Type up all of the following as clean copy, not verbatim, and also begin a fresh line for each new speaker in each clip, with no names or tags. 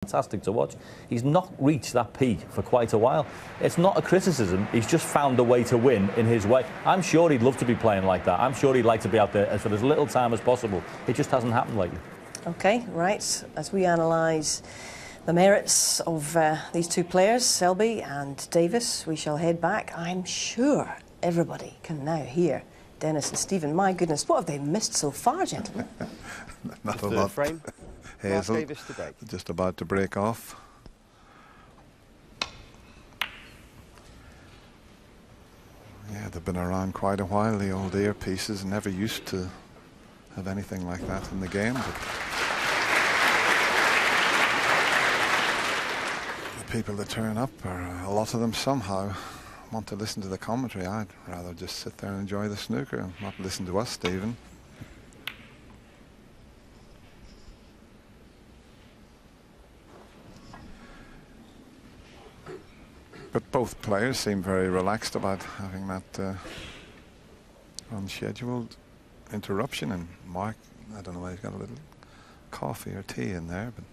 fantastic to watch. He's not reached that peak for quite a while. It's not a criticism. He's just found a way to win in his way. I'm sure he'd love to be playing like that. I'm sure he'd like to be out there for as little time as possible. It just hasn't happened lately.
OK, right. As we analyse the merits of these two players, Selby and Davis, we shall head back. I'm sure everybody can now hear Dennis and Stephen. My goodness, what have they missed so far, gentlemen?
Not a lot.
Frame.
Hazel,
Davis to break.
just about to break off. Yeah, they've been around quite a while, the old earpieces. Never used to have anything like that in the game. But the people that turn up, are a lot of them somehow want to listen to the commentary. I'd rather just sit there and enjoy the snooker and not listen to us, Stephen. But both players seem very relaxed about having that unscheduled interruption. And Mark, I don't know whether he's got a little coffee or tea in there. But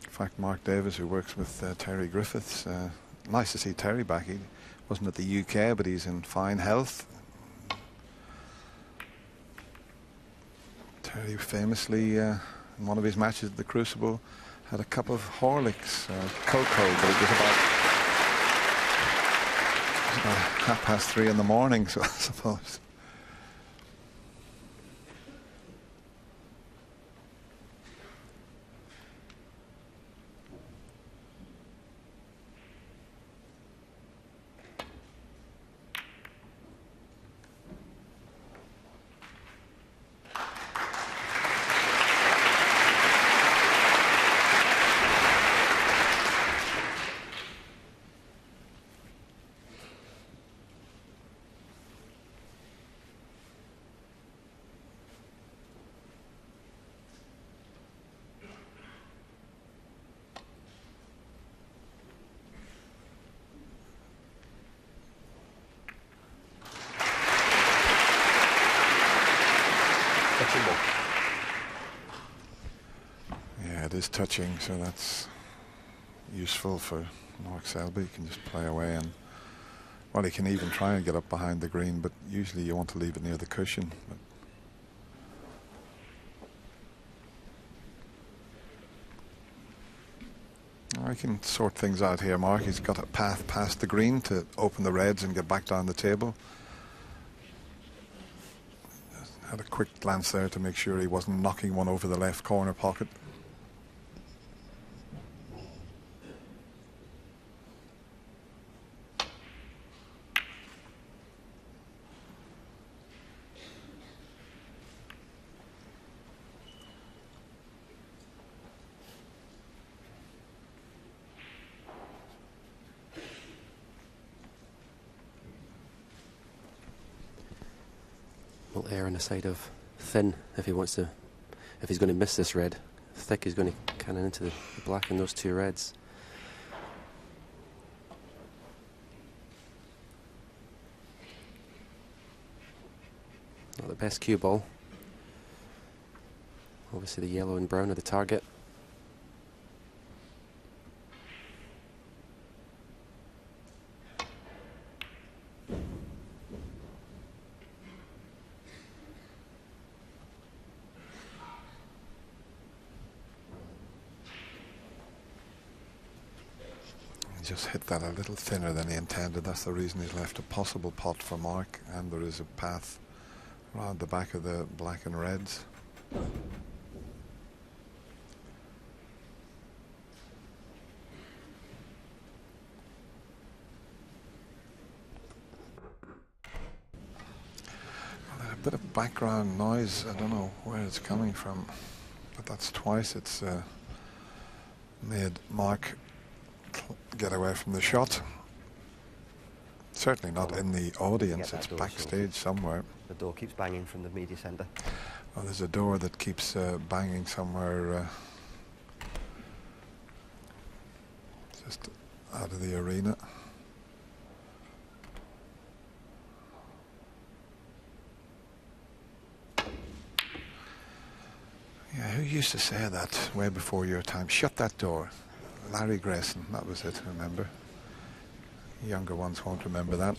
in fact, Mark Davis, who works with Terry Griffiths, nice to see Terry back. He wasn't at the UK, but he's in fine health. Terry famously, in one of his matches at the Crucible, had a cup of Horlicks, cocoa, but it was about 3:30 in the morning, so I suppose. Yeah, it is touching, so that's useful for Mark Selby. He can just play away, and well, he can even try and get up behind the green, but usually you want to leave it near the cushion. But I can sort things out here, Mark. He's got a path past the green to open the reds and get back down the table. Had a quick glance there to make sure he wasn't knocking one over the left corner pocket.
Err on the side of thin if he wants to, if he's going to miss this red. Thick is going to cannon into the black in those two reds. Not the best cue ball. Obviously the yellow and brown are the target.
Just hit that a little thinner than he intended. That's the reason he's left a possible pot for Mark, and there is a path around the back of the black and reds. Well, a bit of background noise. I don't know where it's coming from, but that's twice it's made Mark get away from the shot. Certainly not in the audience, it's backstage somewhere.
The door keeps banging from the media centre.
Oh, there's a door that keeps banging somewhere just out of the arena. Yeah, who used to say that way before your time. Shut that door. Larry Grayson, that was it, remember? Younger ones won't remember that.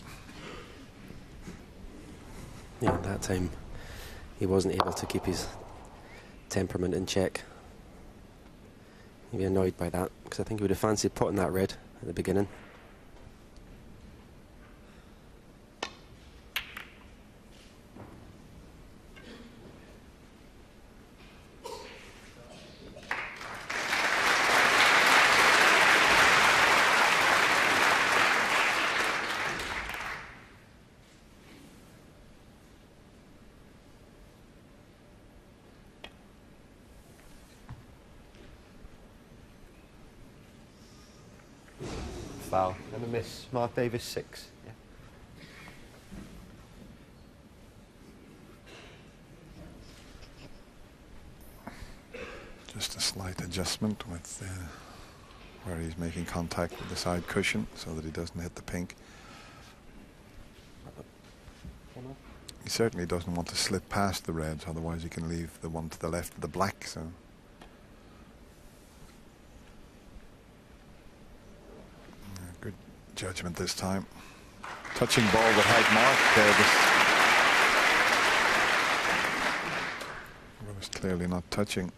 Yeah, at that time he wasn't able to keep his temperament in check. He'd be annoyed by that, because I think he would have fancied putting that red at the beginning.
Foul. And a miss. Mark Davis 6. Yeah.
Just a slight adjustment with where he's making contact with the side cushion so that he doesn't hit the pink. He certainly doesn't want to slip past the reds, otherwise he can leave the one to the left of the black. So good judgment this time. Touching ball that had Mark Davis. It was clearly not touching.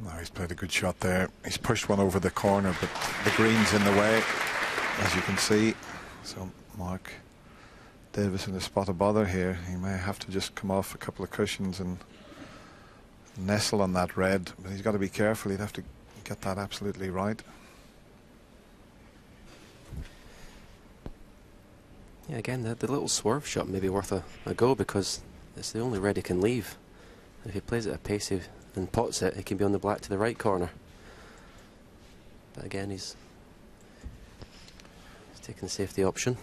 No, he's played a good shot there. He's pushed one over the corner, but the green's in the way, as you can see. So Mark Davis in a spot of bother here. He may have to just come off a couple of cushions and nestle on that red, but he's got to be careful. He'd have to get that absolutely right.
Yeah, again, the little swerve shot may be worth a go, because it's the only red he can leave. And if he plays it at pace and pots it, he can be on the black to the right corner. But again, he's taking the safety option.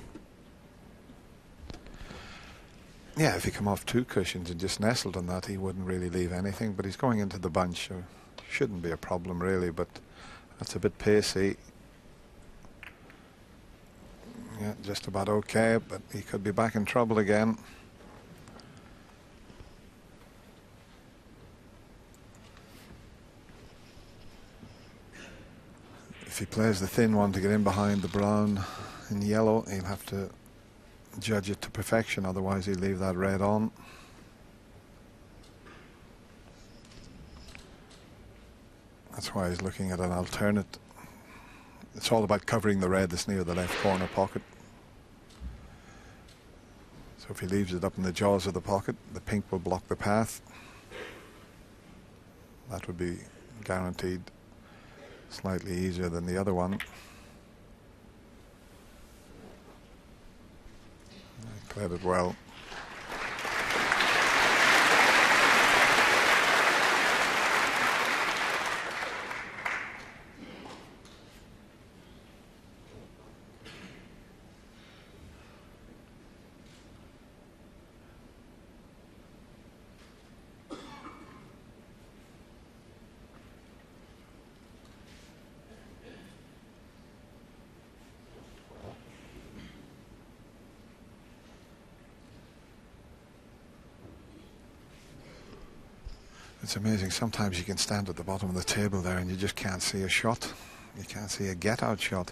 Yeah, if he come off two cushions and just nestled on that, he wouldn't really leave anything. But he's going into the bunch, so shouldn't be a problem really. But that's a bit pacey. Yeah, just about okay, but he could be back in trouble again. If he plays the thin one to get in behind the brown and yellow, he'll have to judge it to perfection, otherwise he'll leave that red on. That's why he's looking at an alternate. It's all about covering the red that's near the left corner pocket. So if he leaves it up in the jaws of the pocket, the pink will block the path. That would be guaranteed slightly easier than the other one. I played it well. It's amazing. Sometimes you can stand at the bottom of the table there and you just can't see a shot. You can't see a get-out shot.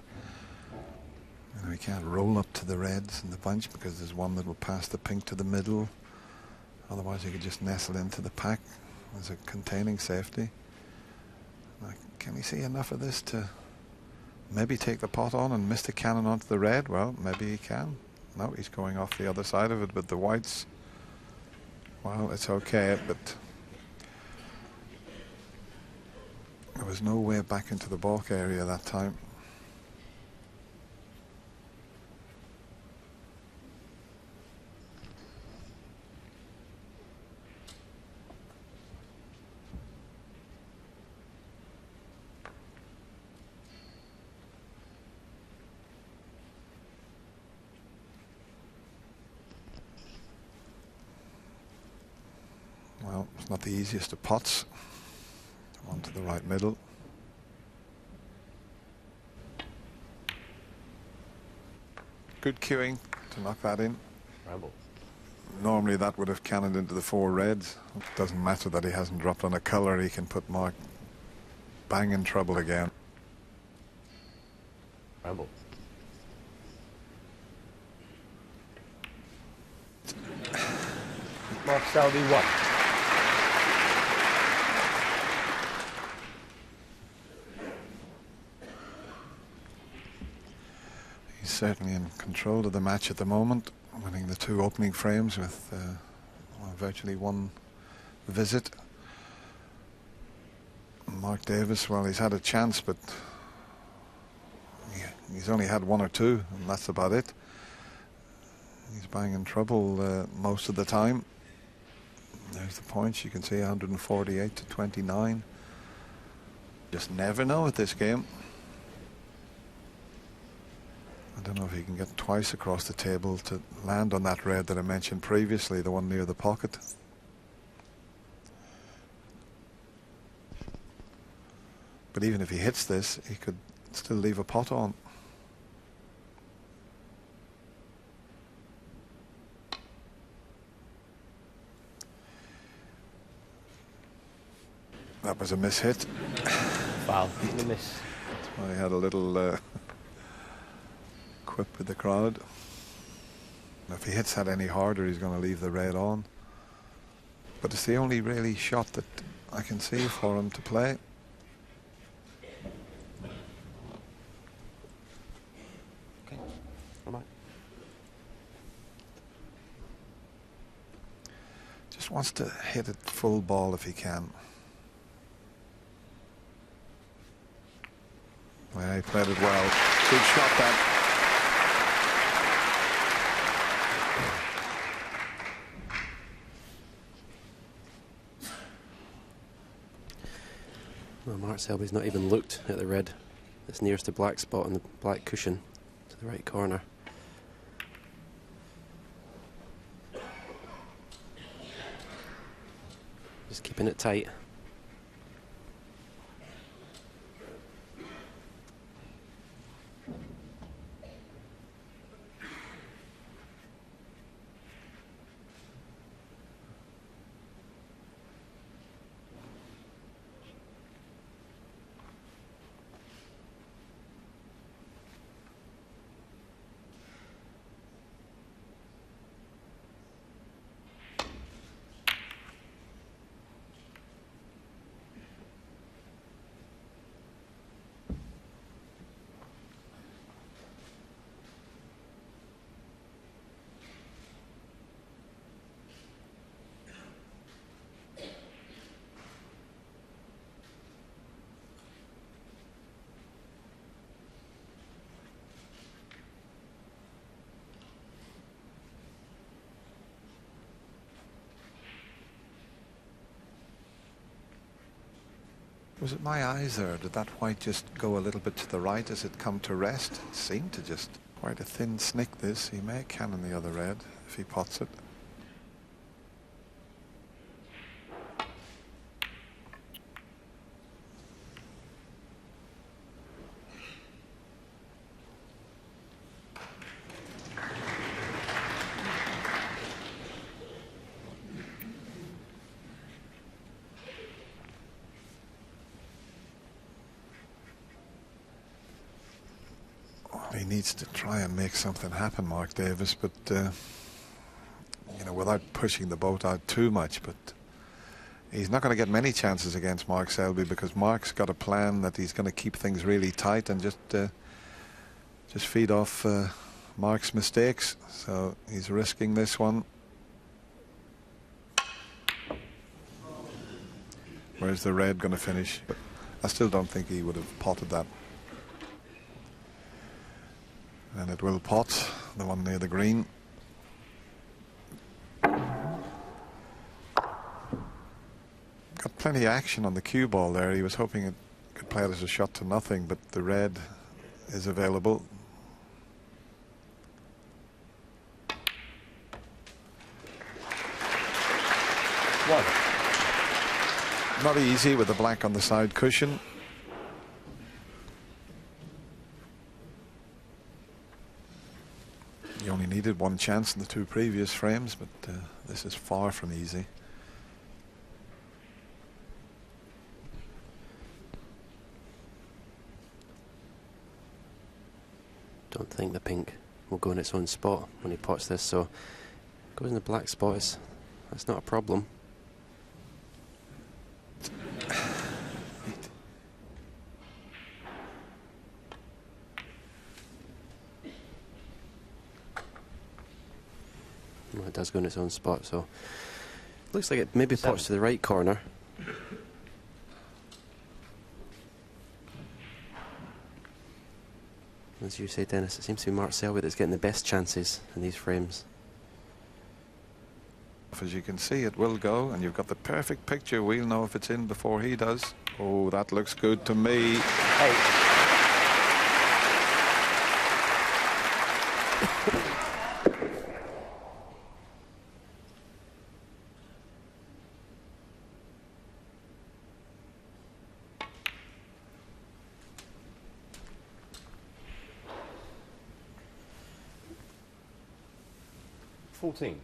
You know, you can't roll up to the reds in the bunch because there's one that will pass the pink to the middle. Otherwise you could just nestle into the pack as a containing safety. Like, can we see enough of this to maybe take the pot on and miss the cannon onto the red. Well, maybe he can. No, he's going off the other side of it, but the whites, well, it's okay, but there was no way back into the balk area that time. Well, it's not the easiest of pots. Onto the right middle. Good cueing to knock that in.
Ramble.
Normally that would have cannoned into the 4 reds. It doesn't matter that he hasn't dropped on a colour. He can put Mark bang in trouble again.
Ramble.
Mark Selby 1.
He's certainly in control of the match at the moment, winning the 2 opening frames with virtually 1 visit. Mark Davis, well, he's had a chance, but he's only had 1 or 2, and that's about it. He's banging trouble most of the time. There's the points. You can see 148 to 29. Just never know with this game. I don't know if he can get twice across the table to land on that red that I mentioned previously, the one near the pocket. But even if he hits this, he could still leave a pot on. That was a mishit.
Foul.
And a miss.
I had a little quip with the crowd. If he hits that any harder, he's going to leave the red on. But it's the only really shot that I can see for him to play.
Okay. All right.
Just wants to hit it full ball if he can. Yeah, he played it well. Good shot that.
Well, Mark Selby's not even looked at the red that's nearest the black spot on the black cushion to the right corner. Just keeping it tight.
Was it my eyes there? Did that white just go a little bit to the right as it come to rest? It seemed to just quite a thin snick this. He may cannon the other red if he pots it. He needs to try and make something happen, Mark Davis, but, you know, without pushing the boat out too much, but He's not going to get many chances against Mark Selby because Mark's got a plan that he's going to keep things really tight and just feed off Mark's mistakes. So he's risking this one. Where's the red going to finish? I still don't think he would have potted that. And it will pot, the one near the green. Got plenty of action on the cue ball there. He was hoping it could play it as a shot to nothing, but the red is available.
One.
Not easy with the black on the side cushion. You only needed one chance in the two previous frames, but this is far from easy.
Don't think the pink will go in its own spot when he pots this, so goes in the black spot. That's not a problem. Well, it does go in its own spot, so looks like it maybe pots to the right corner. As you say, Dennis, it seems to be Mark Selby that's getting the best chances in these frames.
As you can see, it will go, and you've got the perfect picture. We'll know if it's in before he does. Oh, that looks good to me.
Eight. $14.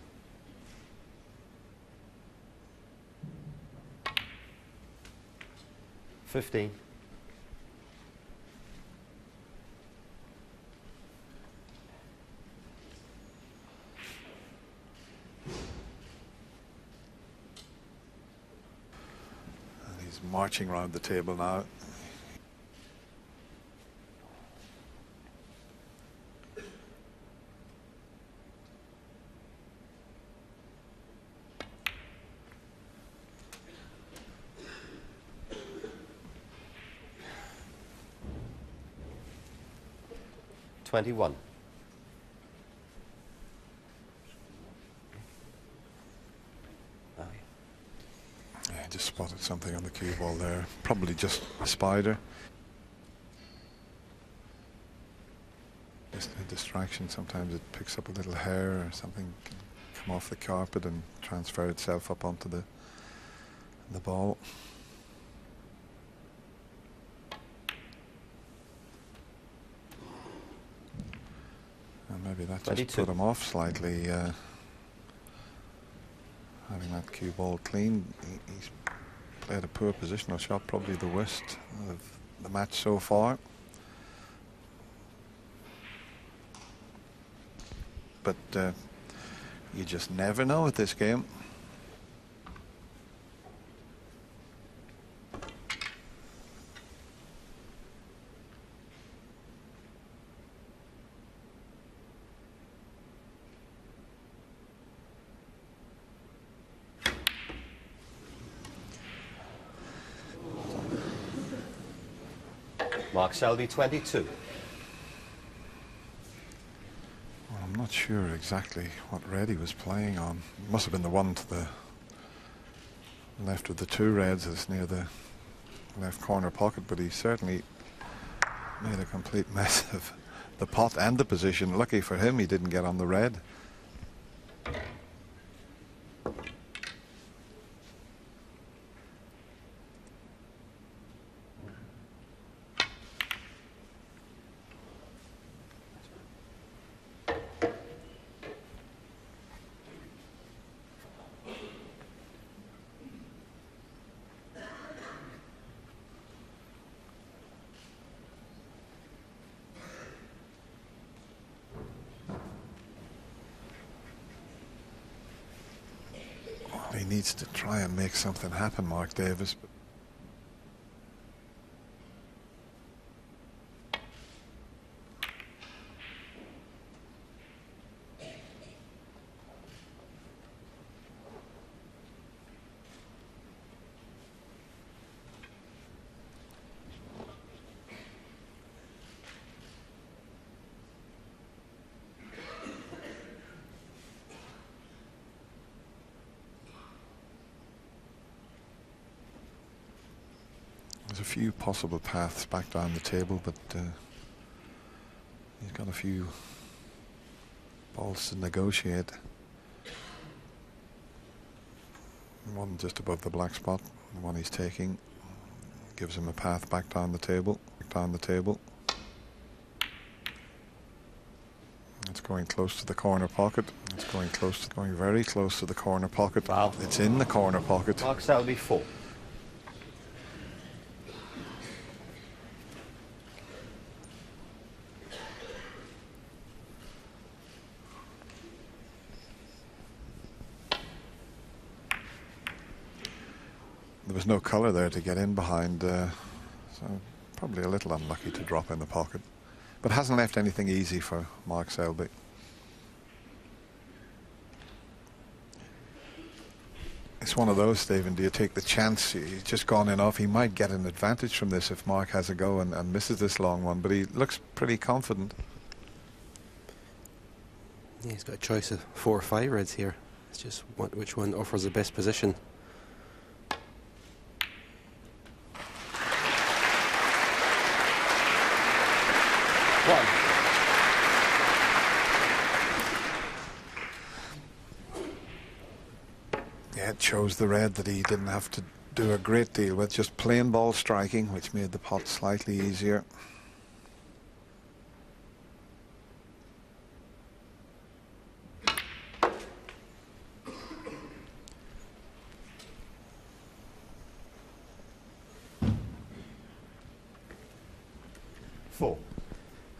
$15.
And he's marching around the table now.
$21.
Yeah, I just spotted something on the cue ball there. Probably just a spider. Just a distraction. Sometimes it picks up a little hair or something can come off the carpet and transfer itself up onto the ball. And maybe that just
22.
put him off slightly. Having that cue ball clean, he's played a poor positional shot, probably the worst of the match so far. But you just never know with this game.
Mark Selby, 22.
Well, I'm not sure exactly what red he was playing on. It must have been the one to the left of the two reds that's near the left corner pocket, but he certainly made a complete mess of the pot and the position. Lucky for him, he didn't get on the red. needs to try and make something happen, Mark Davis. There's a few possible paths back down the table, but he's got a few balls to negotiate. One just above the black spot, the one he's taking, gives him a path back down the table. It's going close to the corner pocket. It's going close, going very close to the corner pocket.
Wow.
It's in the corner pocket.
Mark Selby 4.
There was no colour there to get in behind, so probably a little unlucky to drop in the pocket. But hasn't left anything easy for Mark Selby. It's one of those, Stephen, do you take the chance? He's just gone in off. He might get an advantage from this if Mark has a go and misses this long one, but he looks pretty confident.
Yeah, he's got a choice of 4 or 5 reds here. It's just which one offers the best position.
Yeah, it chose the red that he didn't have to do a great deal with, just plain ball striking, which made the pot slightly easier.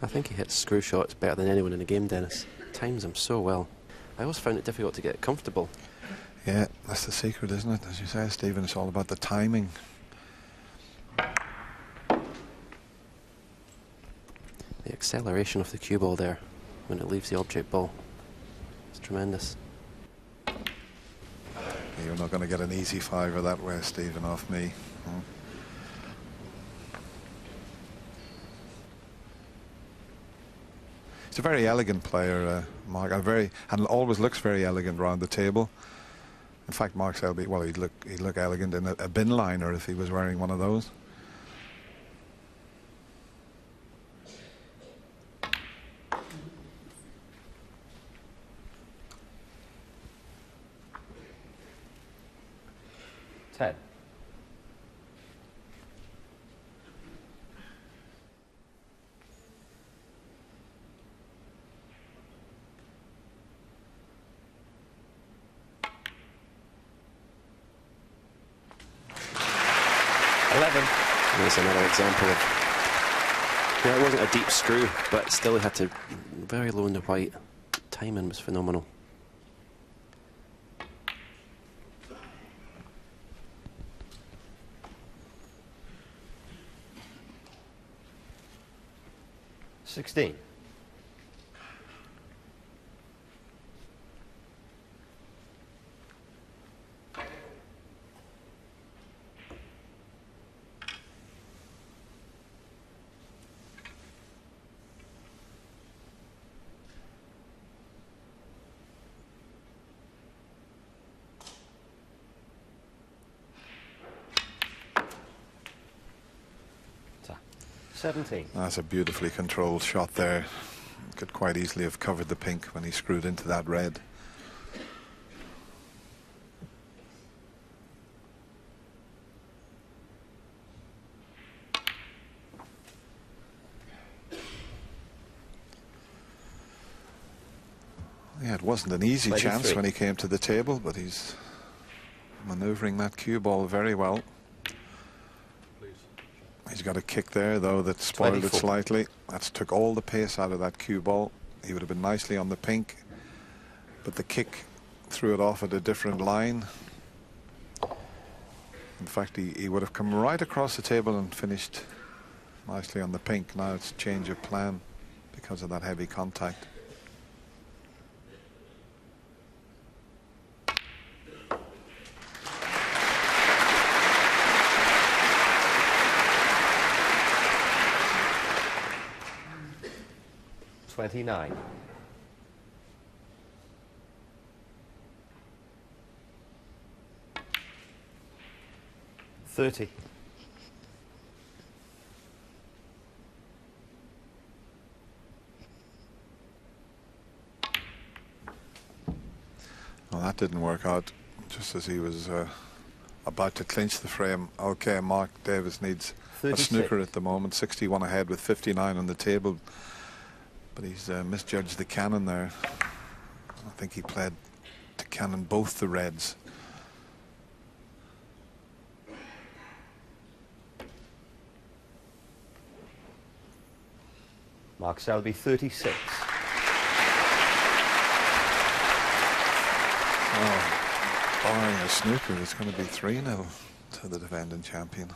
I think he hits screw shots better than anyone in the game, Dennis. Times them so well. I always found it difficult to get comfortable.
Yeah, that's the secret, isn't it? As you say, Stephen, it's all about the timing.
The acceleration of the cue ball there when it leaves the object ball. It's tremendous.
You're not going to get an easy fiver that way, Stephen, off me. He's a very elegant player, Mark, and always looks very elegant around the table. In fact, Mark Selby, well, he'd look elegant in a bin liner if he was wearing one of those.
Ten.
There's another example of, yeah, it wasn't a deep screw, but still he had to very low in the white. Timing was phenomenal.
$16.
That's a beautifully controlled shot there. Could quite easily have covered the pink when he screwed into that red. Yeah, it wasn't an easy chance when he came to the table, but he's manoeuvring that cue ball very well. He's got a kick there, though, that spoiled
24.
it slightly. That's took all the pace out of that cue ball. He would have been nicely on the pink, but the kick threw it off at a different line. In fact, he would have come right across the table and finished nicely on the pink. Now it's change of plan because of that heavy contact.
$29. 30.
Well, that didn't work out just as he was about to clinch the frame. Okay, Mark Davis needs
36.
a snooker at the moment. 61 ahead with 59 on the table. But he's misjudged the cannon there. I think he played to cannon both the reds.
Mark Selby, 36.
Oh, barring a snooker, it's going to be 3-0 to the defending champion.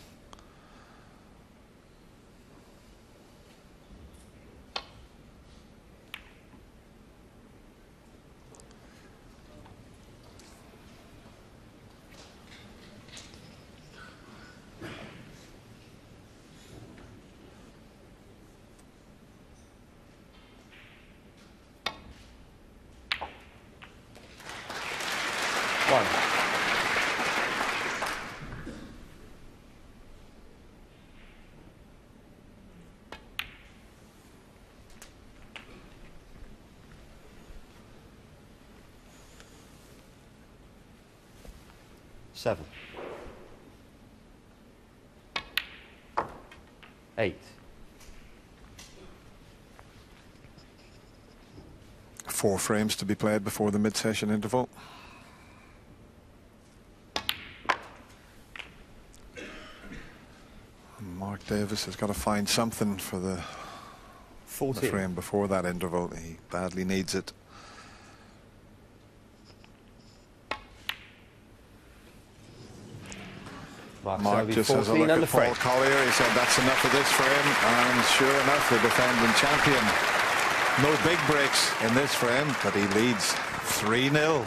Seven. 8.
4 frames to be played before the mid-session interval. And Mark Davis has got to find something for the
14.
frame before that interval. He badly needs it. Mark just has a look at Paul Collier. He said that's enough of this frame, and sure enough, the defending champion. No big breaks in this frame, but he leads 3-0.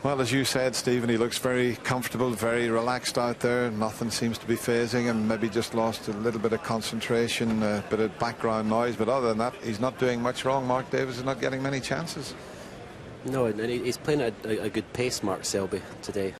Well, as you said, Stephen, he looks very comfortable, very relaxed out there. Nothing seems to be phasing him. Maybe just lost a little bit of concentration, a bit of background noise. But other than that, he's not doing much wrong. Mark Davis is not getting many chances.
No, and he's playing at a good pace, Mark Selby, today.